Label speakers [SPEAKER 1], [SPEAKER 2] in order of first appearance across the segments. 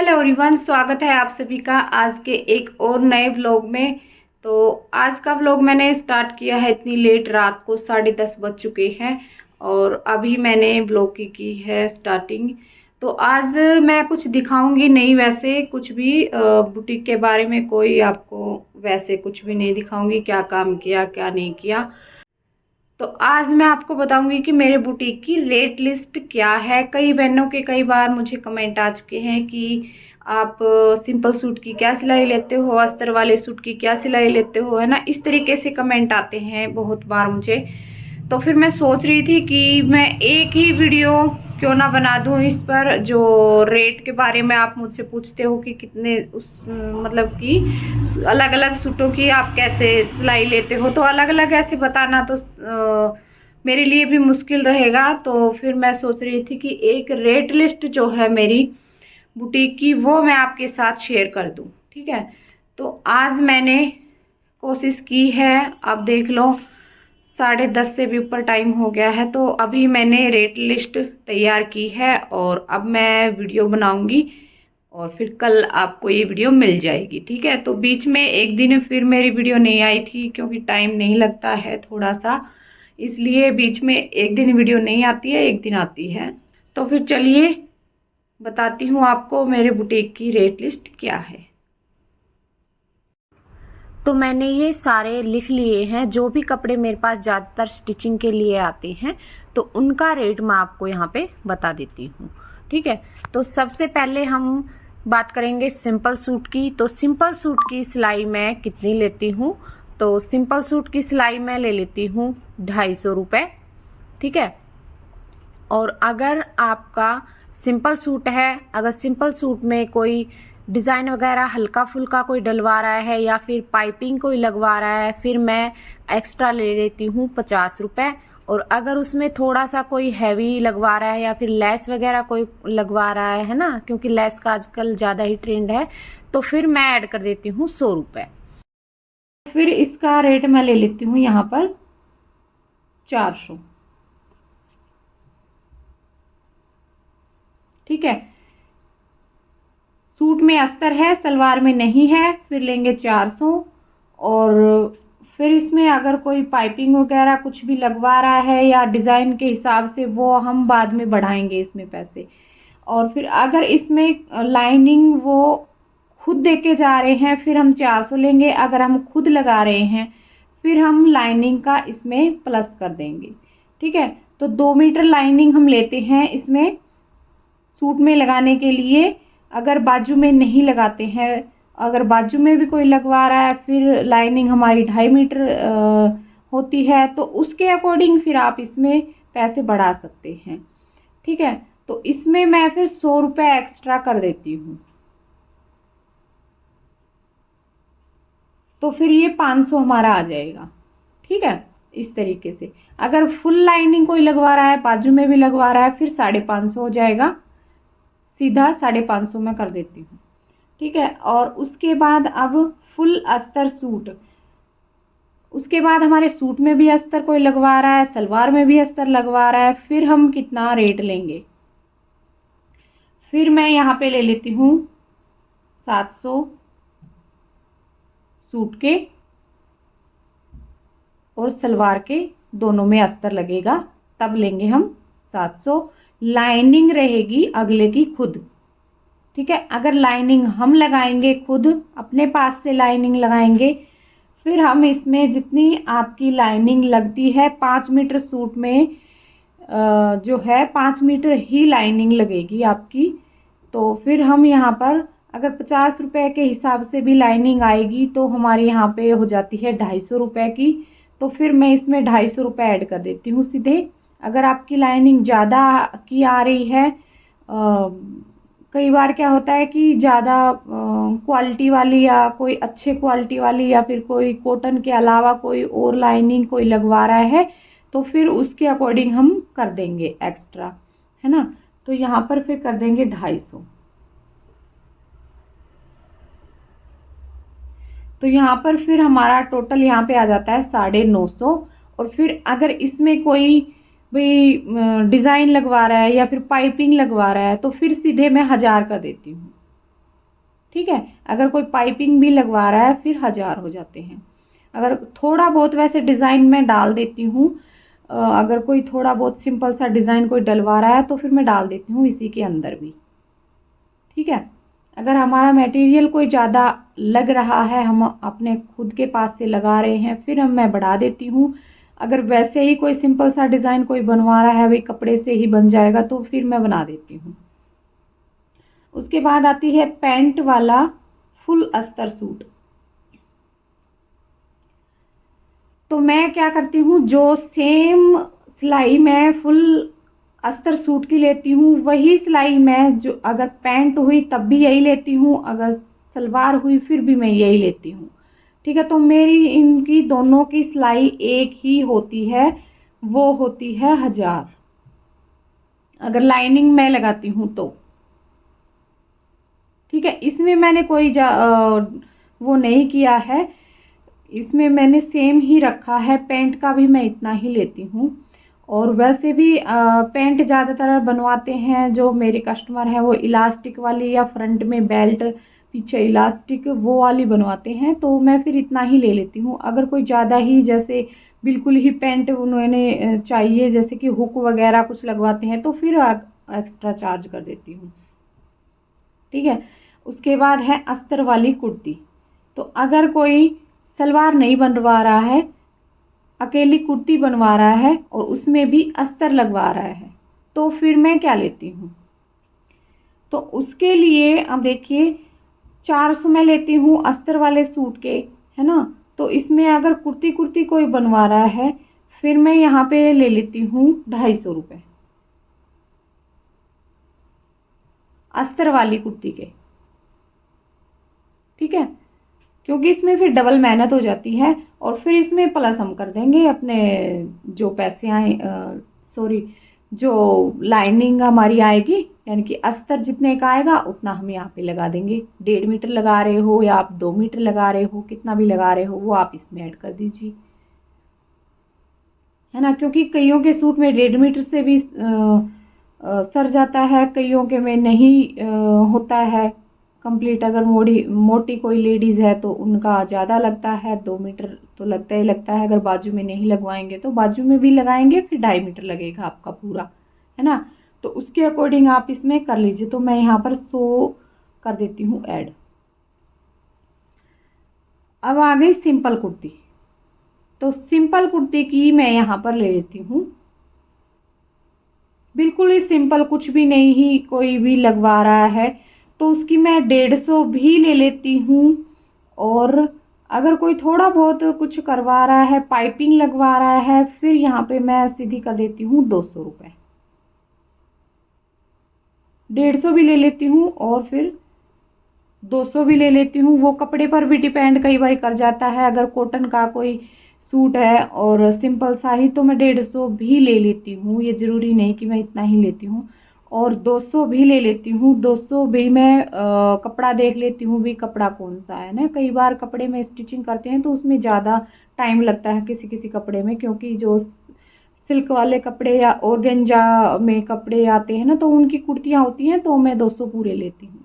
[SPEAKER 1] Hello everyone, स्वागत है आप सभी का आज के एक और नए व्लॉग में। तो आज का व्लॉग मैंने स्टार्ट किया है इतनी लेट, रात को 10:30 बज चुके हैं और अभी मैंने व्लॉग की है स्टार्टिंग। तो आज मैं कुछ दिखाऊंगी नहीं, वैसे कुछ भी बुटीक के बारे में कोई आपको वैसे कुछ भी नहीं दिखाऊंगी, क्या काम किया क्या नहीं किया। तो आज मैं आपको बताऊंगी कि मेरे बुटीक की रेट लिस्ट क्या है। कई बहनों के कई बार मुझे कमेंट आ चुके हैं कि आप सिंपल सूट की क्या सिलाई लेते हो, अस्तर वाले सूट की क्या सिलाई लेते हो, है ना। इस तरीके से कमेंट आते हैं बहुत बार मुझे। तो फिर मैं सोच रही थी कि मैं एक ही वीडियो क्यों ना बना दूं इस पर, जो रेट के बारे में आप मुझसे पूछते हो कि कितने उस मतलब कि अलग अलग सूटों की आप कैसे सिलाई लेते हो, तो अलग अलग ऐसे बताना तो मेरे लिए भी मुश्किल रहेगा। तो फिर मैं सोच रही थी कि एक रेट लिस्ट जो है मेरी बुटीक की वो मैं आपके साथ शेयर कर दूं, ठीक है। तो आज मैंने कोशिश की है, आप देख लो 10:30 से भी ऊपर टाइम हो गया है। तो अभी मैंने रेट लिस्ट तैयार की है और अब मैं वीडियो बनाऊंगी और फिर कल आपको ये वीडियो मिल जाएगी, ठीक है। तो बीच में एक दिन फिर मेरी वीडियो नहीं आई थी क्योंकि टाइम नहीं लगता है थोड़ा सा, इसलिए बीच में एक दिन वीडियो नहीं आती है, एक दिन आती है। तो फिर चलिए बताती हूँ आपको मेरे बुटीक की रेट लिस्ट क्या है। तो मैंने ये सारे लिख लिए हैं, जो भी कपड़े मेरे पास ज़्यादातर स्टिचिंग के लिए आते हैं तो उनका रेट मैं आपको यहाँ पे बता देती हूँ, ठीक है। तो सबसे पहले हम बात करेंगे सिंपल सूट की। तो सिंपल सूट की सिलाई मैं कितनी लेती हूँ, तो सिंपल सूट की सिलाई मैं ले लेती हूँ 250 रुपये, ठीक है। और अगर आपका सिंपल सूट है, अगर सिंपल सूट में कोई डिज़ाइन वगैरह हल्का फुल्का कोई डलवा रहा है या फिर पाइपिंग कोई लगवा रहा है, फिर मैं एक्स्ट्रा ले लेती हूँ 50 रुपये। और अगर उसमें थोड़ा सा कोई हैवी लगवा रहा है या फिर लेस वगैरह कोई लगवा रहा है ना, क्योंकि लेस का आजकल ज़्यादा ही ट्रेंड है, तो फिर मैं ऐड कर देती हूँ 100 रुपये। फिर इसका रेट मैं ले लेती हूँ यहाँ पर 400, ठीक है। सूट में अस्तर है, सलवार में नहीं है, फिर लेंगे 400। और फिर इसमें अगर कोई पाइपिंग वगैरह कुछ भी लगवा रहा है या डिज़ाइन के हिसाब से, वो हम बाद में बढ़ाएंगे इसमें पैसे। और फिर अगर इसमें लाइनिंग वो खुद दे के जा रहे हैं फिर हम 400 लेंगे। अगर हम खुद लगा रहे हैं फिर हम लाइनिंग का इसमें प्लस कर देंगे, ठीक है। तो 2 मीटर लाइनिंग हम लेते हैं इसमें सूट में लगाने के लिए। अगर बाजू में नहीं लगाते हैं, अगर बाजू में भी कोई लगवा रहा है, फिर लाइनिंग हमारी 2.5 मीटर होती है, तो उसके अकॉर्डिंग फिर आप इसमें पैसे बढ़ा सकते हैं, ठीक है। तो इसमें मैं फिर 100 रुपये एक्स्ट्रा कर देती हूँ, तो फिर ये 500 हमारा आ जाएगा, ठीक है। इस तरीके से अगर फुल लाइनिंग कोई लगवा रहा है, बाजू में भी लगवा रहा है, फिर 550 हो जाएगा, सीधा 550 में कर देती हूँ, ठीक है। और उसके बाद अब फुल अस्तर सूट, उसके बाद हमारे सूट में भी अस्तर कोई लगवा रहा है, सलवार में भी अस्तर लगवा रहा है, फिर हम कितना रेट लेंगे। फिर मैं यहाँ पे ले लेती हूँ 700 सूट के और सलवार के, दोनों में अस्तर लगेगा, तब लेंगे हम 700। लाइनिंग रहेगी अगले की खुद, ठीक है। अगर लाइनिंग हम लगाएंगे खुद, अपने पास से लाइनिंग लगाएंगे, फिर हम इसमें जितनी आपकी लाइनिंग लगती है 5 मीटर सूट में जो है 5 मीटर ही लाइनिंग लगेगी आपकी। तो फिर हम यहाँ पर अगर 50 रुपये के हिसाब से भी लाइनिंग आएगी तो हमारी यहाँ पे हो जाती है 250 रुपये की। तो फिर मैं इसमें 250 रुपये ऐड कर देती हूँ सीधे। अगर आपकी लाइनिंग ज़्यादा की आ रही है, कई बार क्या होता है कि ज़्यादा क्वालिटी वाली या कोई अच्छे क्वालिटी वाली या फिर कोई कॉटन के अलावा कोई और लाइनिंग कोई लगवा रहा है, तो फिर उसके अकॉर्डिंग हम कर देंगे एक्स्ट्रा, है ना। तो यहाँ पर फिर कर देंगे 250। तो यहाँ पर फिर हमारा टोटल यहाँ पे आ जाता है 950। और फिर अगर इसमें कोई भाई डिज़ाइन लगवा रहा है या फिर पाइपिंग लगवा रहा है, तो फिर सीधे मैं 1000 कर देती हूँ, ठीक है। अगर कोई पाइपिंग भी लगवा रहा है फिर 1000 हो जाते हैं। अगर थोड़ा बहुत वैसे डिज़ाइन में डाल देती हूँ, अगर कोई थोड़ा बहुत सिंपल सा डिज़ाइन कोई डलवा रहा है तो फिर मैं डाल देती हूँ इसी के अंदर भी, ठीक है। अगर हमारा मटेरियल कोई ज़्यादा लग रहा है, हम अपने खुद के पास से लगा रहे हैं, फिर मैं बढ़ा देती हूँ। अगर वैसे ही कोई सिंपल सा डिज़ाइन कोई बनवा रहा है, वही कपड़े से ही बन जाएगा, तो फिर मैं बना देती हूँ। उसके बाद आती है पैंट वाला फुल अस्तर सूट। तो मैं क्या करती हूँ, जो सेम सिलाई मैं फुल अस्तर सूट की लेती हूँ, वही सिलाई मैं जो अगर पैंट हुई तब भी यही लेती हूँ, अगर सलवार हुई फिर भी मैं यही लेती हूँ, ठीक है। तो मेरी इनकी दोनों की सिलाई एक ही होती है, वो होती है 1000, अगर लाइनिंग मैं लगाती हूँ तो, ठीक है। इसमें मैंने कोई वो नहीं किया है, इसमें मैंने सेम ही रखा है। पैंट का भी मैं इतना ही लेती हूँ। और वैसे भी पैंट ज़्यादातर बनवाते हैं जो मेरे कस्टमर हैं, वो इलास्टिक वाली या फ्रंट में बेल्ट पीछे इलास्टिक वो वाली बनवाते हैं, तो मैं फिर इतना ही ले लेती हूँ। अगर कोई ज़्यादा ही जैसे बिल्कुल ही पैंट उन्होंने चाहिए, जैसे कि हुक वगैरह कुछ लगवाते हैं, तो फिर एक्स्ट्रा चार्ज कर देती हूँ, ठीक है। उसके बाद है अस्तर वाली कुर्ती। तो अगर कोई सलवार नहीं बनवा रहा है, अकेली कुर्ती बनवा रहा है और उसमें भी अस्तर लगवा रहा है, तो फिर मैं क्या लेती हूँ, तो उसके लिए अब देखिए 400 में लेती हूँ अस्तर वाले सूट के, है ना। तो इसमें अगर कुर्ती कुर्ती कोई बनवा रहा है, फिर मैं यहाँ पे ले लेती हूँ 250 रुपये अस्तर वाली कुर्ती के, ठीक है। क्योंकि इसमें फिर डबल मेहनत हो जाती है, और फिर इसमें प्लस हम कर देंगे अपने जो पैसे आए, सॉरी, जो लाइनिंग हमारी आएगी, यानी कि अस्तर जितने का आएगा उतना हम यहाँ पे लगा देंगे। 1.5 मीटर लगा रहे हो या आप 2 मीटर लगा रहे हो, कितना भी लगा रहे हो वो आप इसमें ऐड कर दीजिए, है ना। क्योंकि कईयों के सूट में 1.5 मीटर से भी सर जाता है, कईयों के में नहीं होता है कंप्लीट। अगर मोटी कोई लेडीज़ है तो उनका ज़्यादा लगता है, 2 मीटर तो लगता ही लगता है। अगर बाजू में नहीं लगवाएंगे तो बाजू में भी लगाएंगे फिर 2.5 मीटर लगेगा आपका पूरा, है ना। तो उसके अकॉर्डिंग आप इसमें कर लीजिए। तो मैं यहाँ पर 100 कर देती हूँ ऐड। अब आ गई सिंपल कुर्ती। तो सिंपल कुर्ती की मैं यहाँ पर ले लेती हूँ, बिल्कुल ही सिंपल, कुछ भी नहीं ही कोई भी लगवा रहा है, तो उसकी मैं 150 भी ले लेती हूँ। और अगर कोई थोड़ा बहुत कुछ करवा रहा है, पाइपिंग लगवा रहा है, फिर यहाँ पे मैं सीधी कर देती हूँ 200 रुपये। 150 भी ले लेती हूँ और फिर 200 भी ले लेती हूँ। वो कपड़े पर भी डिपेंड कई बार कर जाता है। अगर कॉटन का कोई सूट है और सिंपल सा ही, तो मैं 150 भी ले लेती हूँ, ये ज़रूरी नहीं कि मैं इतना ही लेती हूँ। और 200 भी ले लेती हूँ। 200 भी मैं कपड़ा देख लेती हूँ भी कपड़ा कौन सा है ना। कई बार कपड़े में स्टिचिंग करते हैं तो उसमें ज़्यादा टाइम लगता है किसी किसी कपड़े में, क्योंकि जो सिल्क वाले कपड़े या ऑर्गेन्जा में कपड़े आते हैं ना, तो उनकी कुर्तियाँ होती हैं, तो मैं 200 पूरे लेती हूँ।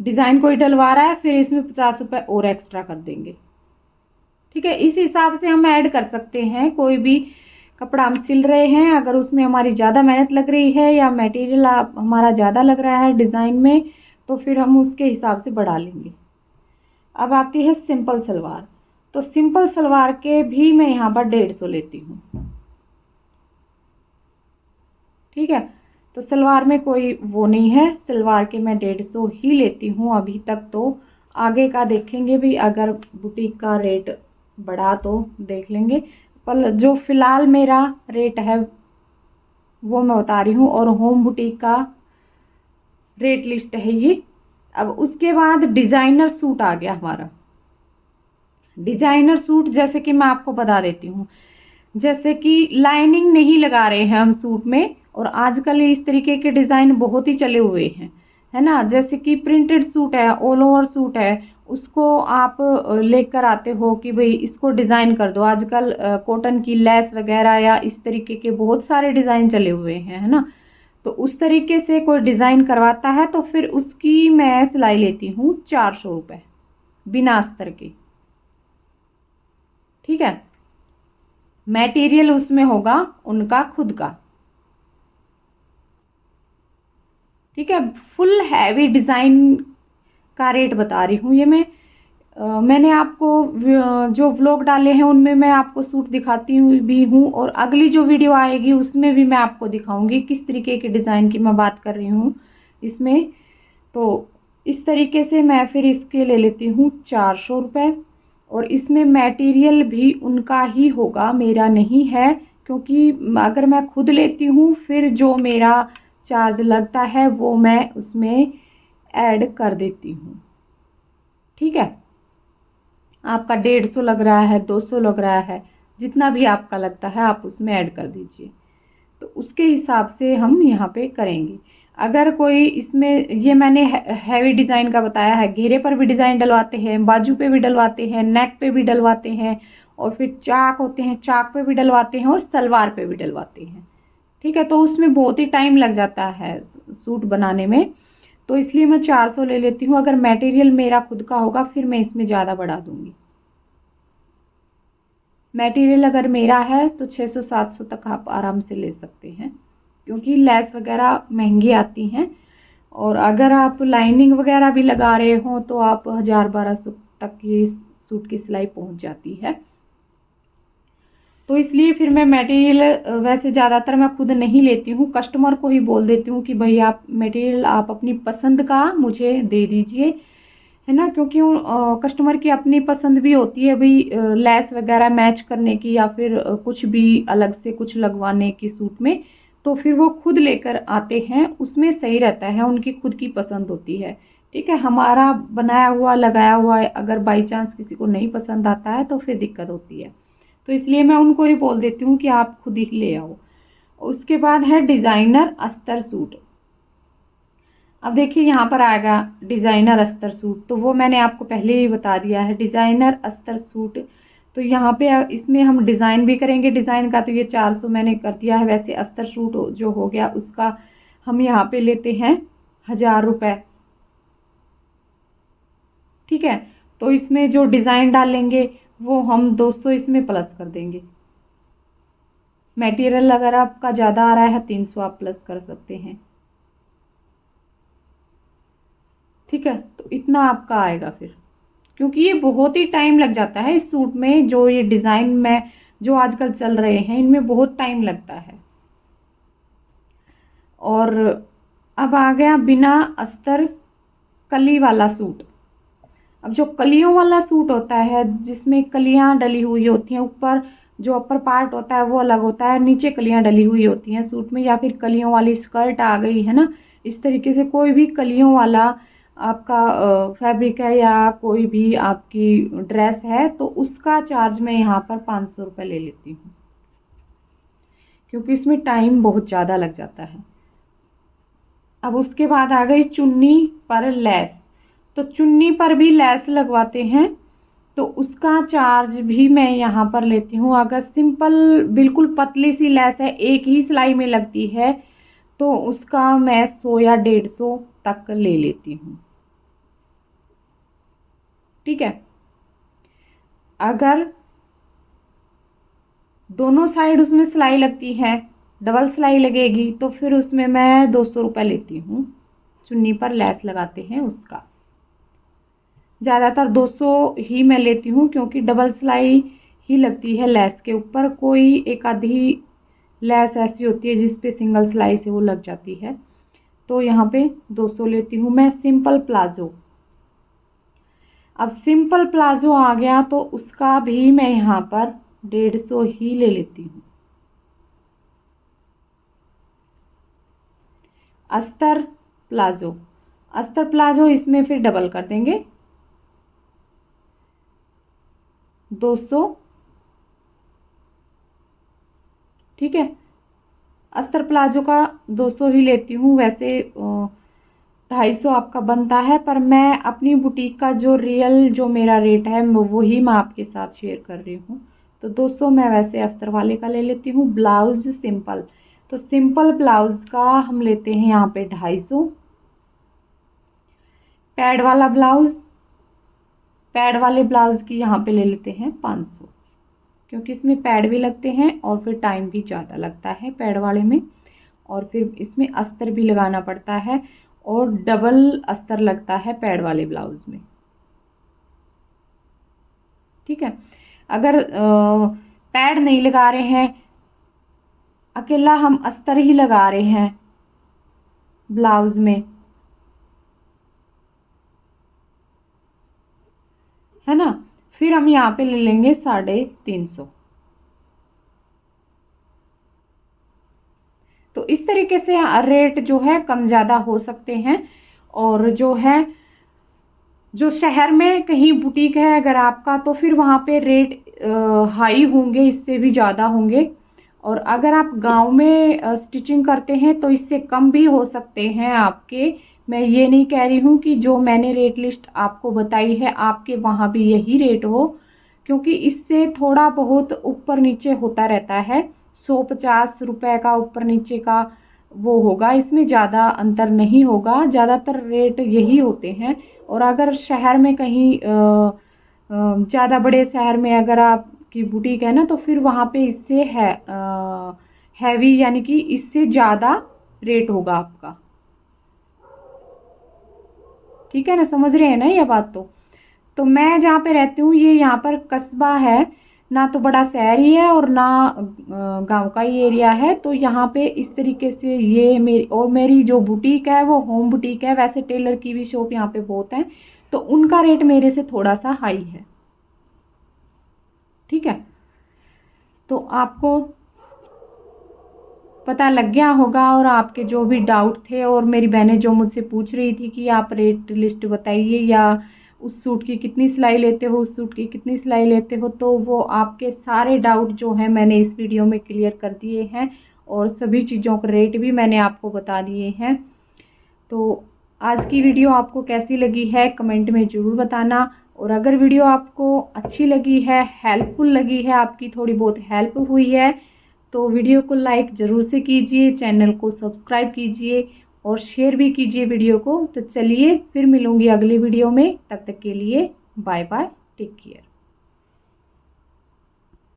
[SPEAKER 1] डिज़ाइन कोई डलवा रहा है फिर इसमें 50 रुपये और एक्स्ट्रा कर देंगे, ठीक है। इस हिसाब से हम ऐड कर सकते हैं। कोई भी कपड़ा हम सिल रहे हैं, अगर उसमें हमारी ज़्यादा मेहनत लग रही है या मटेरियल हमारा ज़्यादा लग रहा है डिज़ाइन में, तो फिर हम उसके हिसाब से बढ़ा लेंगे। अब आती है सिंपल सलवार। तो सिंपल सलवार के भी मैं यहाँ पर 150 लेती हूँ, ठीक है। तो सलवार में कोई वो नहीं है, सलवार के मैं 150 ही लेती हूँ अभी तक। तो आगे का देखेंगे भी, अगर बुटीक का रेट बढ़ा तो देख लेंगे, पर जो फिलहाल मेरा रेट है वो मैं बता रही हूँ। और होम बुटीक का रेट लिस्ट है ये। अब उसके बाद डिजाइनर सूट आ गया हमारा। डिजाइनर सूट जैसे कि मैं आपको बता देती हूँ, जैसे कि लाइनिंग नहीं लगा रहे हैं हम सूट में, और आजकल इस तरीके के डिजाइन बहुत ही चले हुए हैं, है ना। जैसे कि प्रिंटेड सूट है, ऑल ओवर सूट है, उसको आप लेकर आते हो कि भाई इसको डिजाइन कर दो। आजकल कॉटन की लेस वगैरह या इस तरीके के बहुत सारे डिजाइन चले हुए हैं, है ना। तो उस तरीके से कोई डिज़ाइन करवाता है तो फिर उसकी मैं सिलाई लेती हूँ 400 रुपये बिना अस्तर के। ठीक है, मटेरियल उसमें होगा उनका खुद का। ठीक है, फुल हैवी डिज़ाइन का रेट बता रही हूँ ये मैं। मैंने आपको जो व्लॉग डाले हैं उनमें मैं आपको सूट दिखाती हूँ भी हूँ, और अगली जो वीडियो आएगी उसमें भी मैं आपको दिखाऊंगी किस तरीके के डिज़ाइन की मैं बात कर रही हूँ इसमें। तो इस तरीके से मैं फिर इसके ले लेती हूँ 400 रुपये, और इसमें मटेरियल भी उनका ही होगा, मेरा नहीं है, क्योंकि अगर मैं खुद लेती हूँ फिर जो मेरा चार्ज लगता है वो मैं उसमें ऐड कर देती हूँ। ठीक है, आपका 150 लग रहा है, 200 लग रहा है, जितना भी आपका लगता है आप उसमें ऐड कर दीजिए। तो उसके हिसाब से हम यहाँ पे करेंगे। अगर कोई इसमें, ये मैंने हैवी डिज़ाइन का बताया है, घेरे पर भी डिज़ाइन डलवाते हैं, बाजू पे भी डलवाते हैं, नेक पे भी डलवाते हैं, और फिर चाक होते हैं चाक पे भी डलवाते हैं, और सलवार पे भी डलवाते हैं। ठीक है, तो उसमें बहुत ही टाइम लग जाता है सूट बनाने में, तो इसलिए मैं 400 ले लेती हूँ। अगर मटेरियल मेरा खुद का होगा फिर मैं इसमें ज़्यादा बढ़ा दूंगी। मटेरियल अगर मेरा है तो 600-700 तक आप आराम से ले सकते हैं, क्योंकि लेस वगैरह महंगी आती हैं, और अगर आप लाइनिंग वगैरह भी लगा रहे हो तो आप 1000-1200 तक ये सूट की सिलाई पहुंच जाती है। तो इसलिए फिर मैं मटेरियल वैसे ज़्यादातर मैं खुद नहीं लेती हूँ, कस्टमर को ही बोल देती हूँ कि भाई आप मटेरियल आप अपनी पसंद का मुझे दे दीजिए, है ना, क्योंकि कस्टमर की अपनी पसंद भी होती है भाई लेस वगैरह मैच करने की, या फिर कुछ भी अलग से कुछ लगवाने की सूट में, तो फिर वो खुद लेकर आते हैं, उसमें सही रहता है, उनकी खुद की पसंद होती है। ठीक है, हमारा बनाया हुआ लगाया हुआ अगर बाई चांस किसी को नहीं पसंद आता है तो फिर दिक्कत होती है। तो इसलिए मैं उनको ही बोल देती हूँ कि आप खुद ही ले आओ। उसके बाद है डिज़ाइनर अस्तर सूट। अब देखिए यहाँ पर आएगा डिज़ाइनर अस्तर सूट, तो वो मैंने आपको पहले ही बता दिया है डिज़ाइनर अस्तर सूट। तो यहाँ पे इसमें हम डिज़ाइन भी करेंगे, डिज़ाइन का तो ये 400 मैंने कर दिया है। वैसे अस्तर सूट जो हो गया उसका हम यहाँ पे लेते हैं 1000 रुपये। ठीक है, तो इसमें जो डिज़ाइन डालेंगे वो हम 200 इसमें प्लस कर देंगे। मटेरियल अगर आपका ज़्यादा आ रहा है 300 आप प्लस कर सकते हैं। ठीक है, तो इतना आपका आएगा फिर, क्योंकि ये बहुत ही टाइम लग जाता है इस सूट में। जो ये डिज़ाइन में जो आजकल चल रहे हैं इनमें बहुत टाइम लगता है। और अब आ गया बिना अस्तर कली वाला सूट। अब जो कलियों वाला सूट होता है जिसमें कलियां डली हुई होती हैं, ऊपर जो अपर पार्ट होता है वो अलग होता है, नीचे कलियां डली हुई होती हैं सूट में, या फिर कलियों वाली स्कर्ट आ गई है ना, इस तरीके से कोई भी कलियों वाला आपका फैब्रिक है या कोई भी आपकी ड्रेस है तो उसका चार्ज मैं यहाँ पर 500 रुपये ले लेती हूँ, क्योंकि इसमें टाइम बहुत ज़्यादा लग जाता है। अब उसके बाद आ गई चुन्नी पर लेस। तो चुन्नी पर भी लेस लगवाते हैं तो उसका चार्ज भी मैं यहाँ पर लेती हूँ। अगर सिंपल बिल्कुल पतली सी लेस है, एक ही सिलाई में लगती है, तो उसका मैं 100 या 150 तक ले लेती हूँ। ठीक है, अगर दोनों साइड उसमें सिलाई लगती है, डबल सिलाई लगेगी, तो फिर उसमें मैं 200 रुपये लेती हूँ। चुन्नी पर लेस लगाते हैं उसका ज़्यादातर 200 ही मैं लेती हूँ, क्योंकि डबल सिलाई ही लगती है लेस के ऊपर। कोई एक आधी लेस ऐसी होती है जिस पे सिंगल सिलाई से वो लग जाती है, तो यहाँ पे 200 लेती हूँ मैं। सिंपल प्लाजो, अब सिंपल प्लाजो आ गया तो उसका भी मैं यहाँ पर 150 ही ले लेती हूँ। अस्तर प्लाजो, अस्तर प्लाजो इसमें फिर डबल कर देंगे 200। ठीक है, अस्तर प्लाजो का 200 ही लेती हूँ। वैसे 250 आपका बनता है, पर मैं अपनी बुटीक का जो रियल जो मेरा रेट है वो ही मैं आपके साथ शेयर कर रही हूँ। तो 200 मैं वैसे अस्तर वाले का ले लेती हूँ। ब्लाउज सिंपल, तो सिंपल ब्लाउज का हम लेते हैं यहाँ पे 250। पैड वाला ब्लाउज, पैड वाले ब्लाउज की यहाँ पे ले लेते हैं 500, क्योंकि इसमें पैड भी लगते हैं और फिर टाइम भी ज़्यादा लगता है पैड वाले में, और फिर इसमें अस्तर भी लगाना पड़ता है और डबल अस्तर लगता है पैड वाले ब्लाउज में। ठीक है, अगर पैड नहीं लगा रहे हैं, अकेला हम अस्तर ही लगा रहे हैं ब्लाउज में, है ना, फिर हम यहाँ पे ले लेंगे 350। तो इस तरीके से रेट जो है कम ज़्यादा हो सकते हैं। और जो है, जो शहर में कहीं बुटीक है अगर आपका, तो फिर वहाँ पे रेट हाई होंगे, इससे भी ज़्यादा होंगे। और अगर आप गांव में स्टिचिंग करते हैं तो इससे कम भी हो सकते हैं आपके। मैं ये नहीं कह रही हूँ कि जो मैंने रेट लिस्ट आपको बताई है आपके वहाँ भी यही रेट हो, क्योंकि इससे थोड़ा बहुत ऊपर नीचे होता रहता है। 150 रुपये का ऊपर नीचे का वो होगा, इसमें ज़्यादा अंतर नहीं होगा, ज़्यादातर रेट यही होते हैं। और अगर शहर में कहीं ज़्यादा बड़े शहर में अगर आपकी बुटीक है ना, तो फिर वहाँ पे इससे है हैवी, यानी कि इससे ज़्यादा रेट होगा आपका। ठीक है ना, समझ रहे हैं ना ये बात। तो मैं जहाँ पे रहती हूँ ये यहाँ पर कस्बा है, ना तो बड़ा शहर ही है और ना गांव का ही एरिया है। तो यहाँ पे इस तरीके से ये मेरी जो बुटीक है वो होम बुटीक है। वैसे टेलर की भी शॉप यहाँ पे बहुत है, तो उनका रेट मेरे से थोड़ा सा हाई है। ठीक है, तो आपको पता लग गया होगा। और आपके जो भी डाउट थे, और मेरी बहनें जो मुझसे पूछ रही थी कि आप रेट लिस्ट बताइए, या उस सूट की कितनी सिलाई लेते हो, उस सूट की कितनी सिलाई लेते हो, तो वो आपके सारे डाउट जो है मैंने इस वीडियो में क्लियर कर दिए हैं। और सभी चीज़ों का रेट भी मैंने आपको बता दिए हैं। तो आज की वीडियो आपको कैसी लगी है कमेंट में ज़रूर बताना। और अगर वीडियो आपको अच्छी लगी है, हेल्पफुल लगी है, आपकी थोड़ी बहुत हेल्प हुई है, तो वीडियो को लाइक ज़रूर से कीजिए, चैनल को सब्सक्राइब कीजिए और शेयर भी कीजिए वीडियो को। तो चलिए फिर मिलूंगी अगली वीडियो में, तब तक के लिए बाय बाय, टेक केयर।